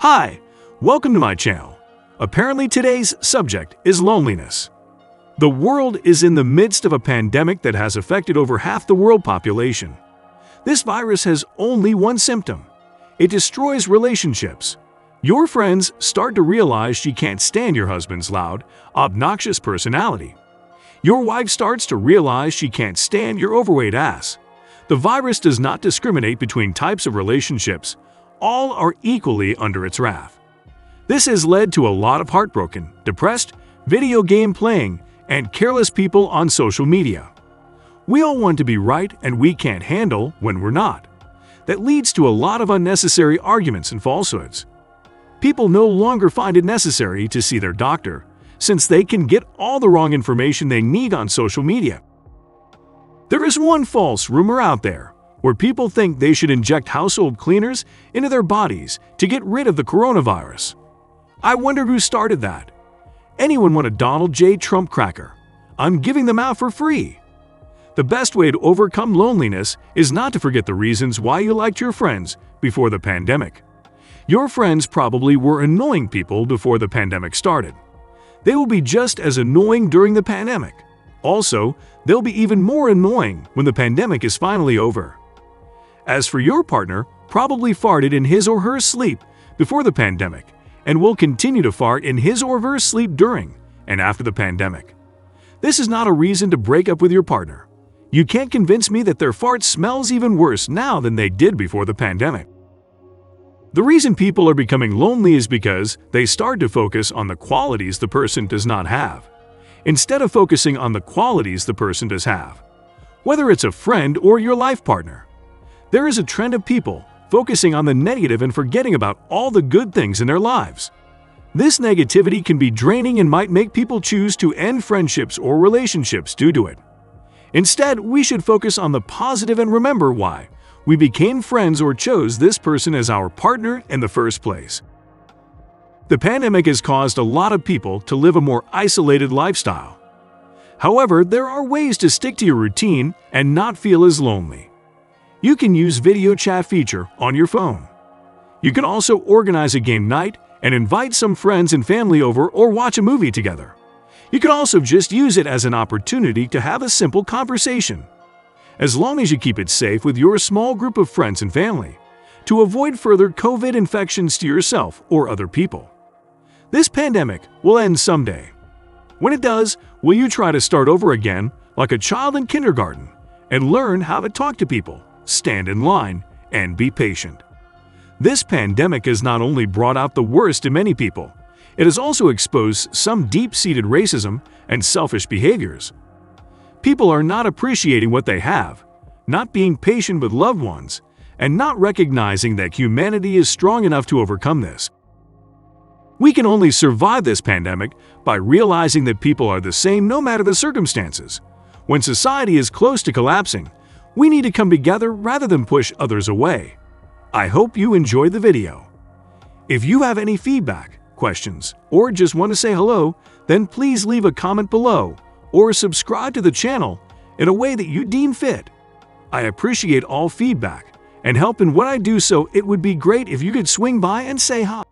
Hi, welcome to my channel. Apparently today's subject is loneliness. The world is in the midst of a pandemic that has affected over half the world population. This virus has only one symptom. It destroys relationships. Your friends start to realize she can't stand your husband's loud, obnoxious personality. Your wife starts to realize she can't stand your overweight ass. The virus does not discriminate between types of relationships. All are equally under its wrath. This has led to a lot of heartbroken, depressed, video game playing, and careless people on social media. We all want to be right and we can't handle when we're not. That leads to a lot of unnecessary arguments and falsehoods. People no longer find it necessary to see their doctor, since they can get all the wrong information they need on social media. There is one false rumor out there where people think they should inject household cleaners into their bodies to get rid of the coronavirus. I wonder who started that. Anyone want a Donald J. Trump cracker? I'm giving them out for free. The best way to overcome loneliness is not to forget the reasons why you liked your friends before the pandemic. Your friends probably were annoying people before the pandemic started. They will be just as annoying during the pandemic. Also, they'll be even more annoying when the pandemic is finally over. As for your partner, probably farted in his or her sleep before the pandemic and will continue to fart in his or her sleep during and after the pandemic. This is not a reason to break up with your partner. You can't convince me that their fart smells even worse now than they did before the pandemic. The reason people are becoming lonely is because they start to focus on the qualities the person does not have, instead of focusing on the qualities the person does have, whether it's a friend or your life partner. There is a trend of people focusing on the negative and forgetting about all the good things in their lives. This negativity can be draining and might make people choose to end friendships or relationships due to it. Instead, we should focus on the positive and remember why we became friends or chose this person as our partner in the first place. The pandemic has caused a lot of people to live a more isolated lifestyle. However, there are ways to stick to your routine and not feel as lonely. You can use video chat feature on your phone. You can also organize a game night and invite some friends and family over or watch a movie together. You can also just use it as an opportunity to have a simple conversation. As long as you keep it safe with your small group of friends and family, to avoid further COVID infections to yourself or other people. This pandemic will end someday. When it does, will you try to start over again like a child in kindergarten and learn how to talk to people, stand in line, and be patient? This pandemic has not only brought out the worst in many people, it has also exposed some deep-seated racism and selfish behaviors. People are not appreciating what they have, not being patient with loved ones, and not recognizing that humanity is strong enough to overcome this. We can only survive this pandemic by realizing that people are the same no matter the circumstances. When society is close to collapsing, we need to come together rather than push others away. I hope you enjoyed the video. If you have any feedback, questions, or just want to say hello, then please leave a comment below or subscribe to the channel in a way that you deem fit. I appreciate all feedback and help in what I do, so it would be great if you could swing by and say hi.